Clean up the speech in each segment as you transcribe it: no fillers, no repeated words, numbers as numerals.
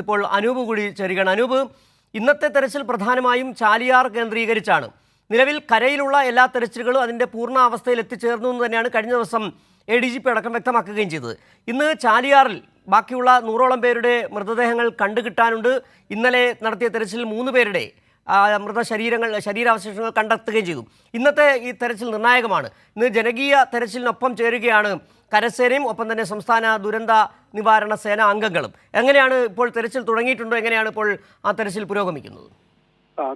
ഇപ്പോൾ അനൂപ് കൂടി ചേരുകയാണ്. അനൂപ്, ഇന്നത്തെ തെരച്ചിൽ പ്രധാനമായും ചാലിയാർ കേന്ദ്രീകരിച്ചാണ്. നിലവിൽ കരയിലുള്ള എല്ലാ തെരച്ചിലുകളും അതിൻ്റെ പൂർണ്ണാവസ്ഥയിൽ എത്തിച്ചേർന്നു എന്ന് തന്നെയാണ് കഴിഞ്ഞ ദിവസം ADGP അടക്കം വ്യക്തമാക്കുകയും ചെയ്തത്. ഇന്ന് ചാലിയാറിൽ ബാക്കിയുള്ള 100ഓളം പേരുടെ മൃതദേഹങ്ങൾ കണ്ടുകിട്ടാനുണ്ട്. ഇന്നലെ നടത്തിയ തെരച്ചിലിൽ 3 പേരുടെ ശരീരാവശിഷ്ടങ്ങൾ കണ്ടെത്തുകയും ചെയ്തു. ഇന്നത്തെ ഈ തെരച്ചിൽ നിർണായകമാണ്. ഇന്ന് ജനകീയ തെരച്ചിലിനൊപ്പം ചേരുകയാണ് കരസേനയും ഒപ്പം തന്നെ സംസ്ഥാന ദുരന്ത നിവാരണ സേന അംഗങ്ങളും. എങ്ങനെയാണ് ഇപ്പോൾ തെരച്ചിൽ തുടങ്ങിയിട്ടുണ്ടോ? എങ്ങനെയാണ് ഇപ്പോൾ ആ തെരച്ചിൽ പുരോഗമിക്കുന്നത്?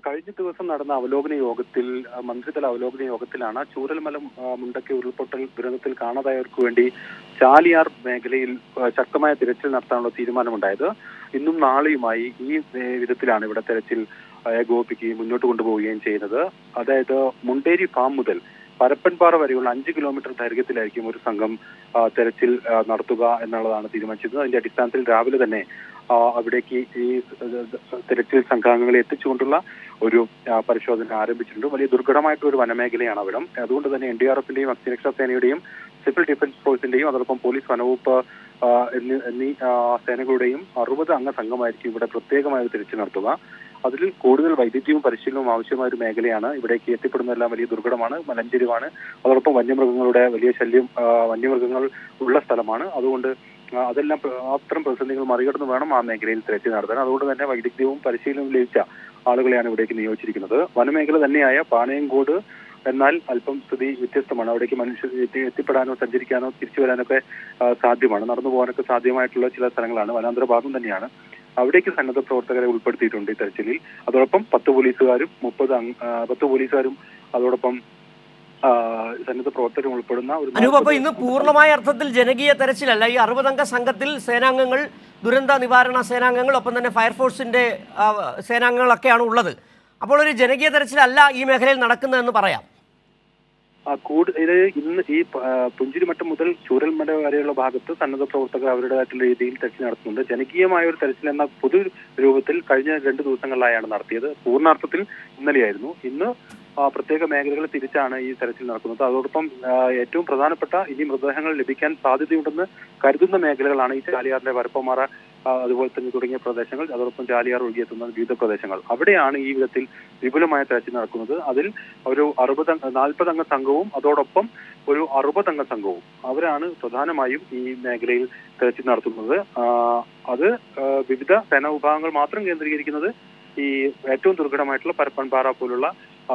കഴിഞ്ഞ ദിവസം നടന്ന അവലോകന യോഗത്തിൽ, മന്ത്രിതല അവലോകന യോഗത്തിലാണ് ചൂരൽമല മുണ്ടക്കൈ ഉരുൾപൊട്ടൽ ദുരന്തത്തിൽ കാണാതായവർക്ക് വേണ്ടി ചാലിയാർ മേഖലയിൽ ശക്തമായ തിരച്ചിൽ നടത്താനുള്ള തീരുമാനമുണ്ടായത്. ഇന്നും നാളെയുമായി ഈ വിധത്തിലാണ് ഇവിടെ തെരച്ചിൽ ഏകോപിപ്പിക്കുകയും മുന്നോട്ട് കൊണ്ടുപോവുകയും ചെയ്യുന്നത്. അതായത് മുണ്ടേരി ഫാം മുതൽ പരപ്പൻപാറ വരെയുള്ള 5 കിലോമീറ്റർ ദൈർഘ്യത്തിലായിരിക്കും ഒരു സംഘം തെരച്ചിൽ നടത്തുക എന്നുള്ളതാണ് തീരുമാനിച്ചത്. അതിന്റെ അടിസ്ഥാനത്തിൽ രാവിലെ തന്നെ അവിടേക്ക് ഈ തെരച്ചിൽ സംഘാംഗങ്ങളെ എത്തിച്ചുകൊണ്ടുള്ള ഒരു പരിശോധന ആരംഭിച്ചിട്ടുണ്ട്. വലിയ ദുർഘടമായിട്ടുള്ള ഒരു വനമേഖലയാണ് അവിടം. അതുകൊണ്ട് തന്നെ NDRFന്റെയും അഗ്നിരക്ഷാ സേനയുടെയും സിവിൽ ഡിഫൻസ് ഫോഴ്സിന്റെയും അതോടൊപ്പം പോലീസ് വനവകുപ്പ് എന്നീ സേനകളുടെയും 60 അംഗ സംഘമായിരിക്കും ഇവിടെ പ്രത്യേകമായ തെരച്ചിൽ നടത്തുക. അതിൽ കൂടുതൽ വൈദ്യുതിയും പരിശീലനവും ആവശ്യമായ ഒരു മേഖലയാണ്. ഇവിടേക്ക് എത്തിപ്പെടുന്നതെല്ലാം വലിയ ദുർഘടമാണ്, മലഞ്ചെരിവാണ്. അതോടൊപ്പം വന്യമൃഗങ്ങളുടെ വലിയ ശല്യം, വന്യമൃഗങ്ങൾ ഉള്ള സ്ഥലമാണ്. അതുകൊണ്ട് അതെല്ലാം അത്തരം പ്രതിസന്ധികൾ മറികടന്ന് വേണം ആ മേഖലയിൽ തെരച്ചിൽ നടത്താൻ. അതുകൊണ്ട് തന്നെ വൈദഗ്ധ്യവും പരിശീലനവും ലഭിച്ച ആളുകളെയാണ് ഇവിടേക്ക് നിയോഗിച്ചിരിക്കുന്നത്. വനമേഖല തന്നെയായ പാണയങ്കോട് എന്നാൽ അല്പം സ്ഥിതി വ്യത്യസ്തമാണ്. അവിടേക്ക് മനുഷ്യർ എത്തിപ്പെടാനോ സഞ്ചരിക്കാനോ തിരിച്ചു വരാനൊക്കെ സാധ്യമാണ്. നടന്നു പോകാനൊക്കെ സാധ്യമായിട്ടുള്ള ചില സ്ഥലങ്ങളാണ്. വനാന്തര ഭാഗം തന്നെയാണ്. അവിടേക്ക് സന്നദ്ധ പ്രവർത്തകരെ ഉൾപ്പെടുത്തിയിട്ടുണ്ട് ഈ തെരച്ചിലിൽ. അതോടൊപ്പം 10 പോലീസുകാരും അതോടൊപ്പം സന്നദ്ധ പ്രവർത്തകരും ഉൾപ്പെടുന്ന ഒരു അനൂപ്, ഇന്ന് പൂർണ്ണമായ അർത്ഥത്തിൽ ജനകീയ തെരച്ചിലല്ല. ഈ 60 അംഗ സംഘത്തിൽ സേനാംഗങ്ങൾ, ദുരന്ത നിവാരണ സേനാംഗങ്ങൾ, ഒപ്പം തന്നെ ഫയർഫോഴ്സിന്റെ സേനാംഗങ്ങളൊക്കെയാണ് ഉള്ളത്. അപ്പോൾ ഒരു ജനകീയ തെരച്ചിലല്ല ഈ മേഖലയിൽ നടക്കുന്നതെന്ന് പറയാം. ഇത് ഇന്ന് ഈ പുഞ്ചിരിമട്ടം മുതൽ ചൂരൽമല വരെയുള്ള ഭാഗത്ത് സന്നദ്ധ പ്രവർത്തകർ അവരുടേതായിട്ടുള്ള രീതിയിൽ തെരച്ചിൽ നടത്തുന്നുണ്ട്. ജനകീയമായ ഒരു തെരച്ചിൽ എന്ന പൊതു രൂപത്തിൽ കഴിഞ്ഞ 2 ദിവസങ്ങളിലായാണ് നടത്തിയത്. പൂർണ്ണാർത്ഥത്തിൽ ഇന്നലെയായിരുന്നു. ഇന്ന് പ്രത്യേക മേഖലകൾ തിരിച്ചാണ് ഈ തെരച്ചിൽ നടക്കുന്നത്. അതോടൊപ്പം ഏറ്റവും പ്രധാനപ്പെട്ട ഇനി മൃതദേഹങ്ങൾ ലഭിക്കാൻ സാധ്യതയുണ്ടെന്ന് കരുതുന്ന മേഖലകളാണ് ഈ ചാലിയാറിന്റെ വരപ്പമാറ, അതുപോലെ തന്നെ തുടങ്ങിയ പ്രദേശങ്ങൾ, അതോടൊപ്പം ചാലിയാർ ഒഴുകിയെത്തുന്ന വിവിധ പ്രദേശങ്ങൾ. അവിടെയാണ് ഈ വിധത്തിൽ വിപുലമായ തെരച്ചിൽ നടക്കുന്നത്. അതിൽ ഒരു 40 അംഗ സംഘവും അതോടൊപ്പം ഒരു 60 അംഗ സംഘവും അവരാണ് പ്രധാനമായും ഈ മേഖലയിൽ തെരച്ചിൽ നടത്തുന്നത്. അത് വിവിധ സേനാ വിഭാഗങ്ങൾ മാത്രം കേന്ദ്രീകരിക്കുന്നത് ഈ ഏറ്റവും ദുർഘടമായിട്ടുള്ള പരപ്പൻപാറ പോലുള്ള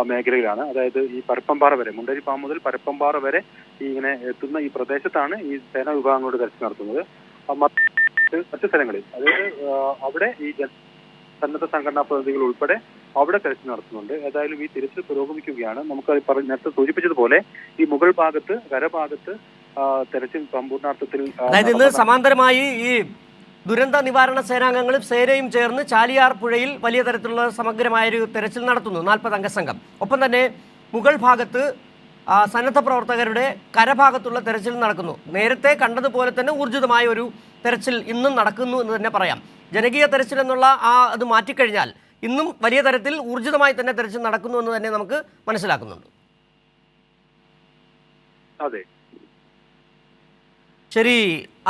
മേഖലയിലാണ്. അതായത് ഈ പരപ്പൻപാറ വരെ, മുണ്ടേരി ഫാം മുതൽ പരപ്പൻപാറ വരെ ഇങ്ങനെ എത്തുന്ന ഈ പ്രദേശത്താണ് ഈ സേനാ വിഭാഗങ്ങളുടെ തെരച്ചിൽ നടത്തുന്നത്. മറ്റു സ്ഥലങ്ങളിൽ, അതായത് അവിടെ ഈ സന്നദ്ധ സംഘടനാ പ്രതിനിധികൾ ഉൾപ്പെടെ അവിടെ തെരച്ചിൽ നടത്തുന്നുണ്ട്. ഏതായാലും ഈ തിരച്ചിൽ പുരോഗമിക്കുകയാണ്. നമുക്ക് നേരത്തെ സൂചിപ്പിച്ചതുപോലെ ഈ മുകൾ ഭാഗത്ത്, കരഭാഗത്ത് തെരച്ചിൽ സമ്പൂർണ്ണാർത്ഥത്തിൽ, അതായത് ഇന്ന് സമാന്തരമായി ഈ ദുരന്ത നിവാരണ സേനാംഗങ്ങളും സേനയും ചേർന്ന് ചാലിയാർ പുഴയിൽ വലിയ തരത്തിലുള്ള സമഗ്രമായൊരു തെരച്ചിൽ നടത്തുന്നു, 40 അംഗ സംഘം. ഒപ്പം തന്നെ മുകൾ ഭാഗത്ത് സന്നദ്ധ പ്രവർത്തകരുടെ കരഭാഗത്തുള്ള തെരച്ചിൽ നടക്കുന്നു. നേരത്തെ കണ്ടതുപോലെ തന്നെ ഊർജിതമായ ഒരു തെരച്ചിൽ ഇന്നും നടക്കുന്നു എന്ന് തന്നെ പറയാം. ജനകീയ തെരച്ചിൽ എന്നുള്ള അത് മാറ്റിക്കഴിഞ്ഞാൽ ഇന്നും വലിയ തരത്തിൽ ഊർജിതമായി തന്നെ തെരച്ചിൽ നടക്കുന്നു എന്ന് തന്നെ നമുക്ക് മനസ്സിലാക്കുന്നുണ്ട്. അതെ, ശരി.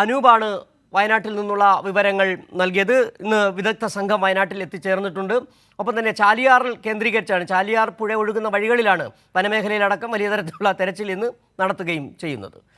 അനൂപാണ് വയനാട്ടിൽ നിന്നുള്ള വിവരങ്ങൾ നൽകിയത്. ഇന്ന് വിദഗ്ധ സംഘം വയനാട്ടിൽ എത്തിച്ചേർന്നിട്ടുണ്ട്. ഒപ്പം തന്നെ ചാലിയാറിൽ കേന്ദ്രീകരിച്ചാണ്, ചാലിയാർ പുഴ ഒഴുകുന്ന വഴികളിലാണ് വനമേഖലയിലടക്കം വലിയ തരത്തിലുള്ള തെരച്ചിൽ ഇന്ന് നടത്തുകയും ചെയ്യുന്നത്.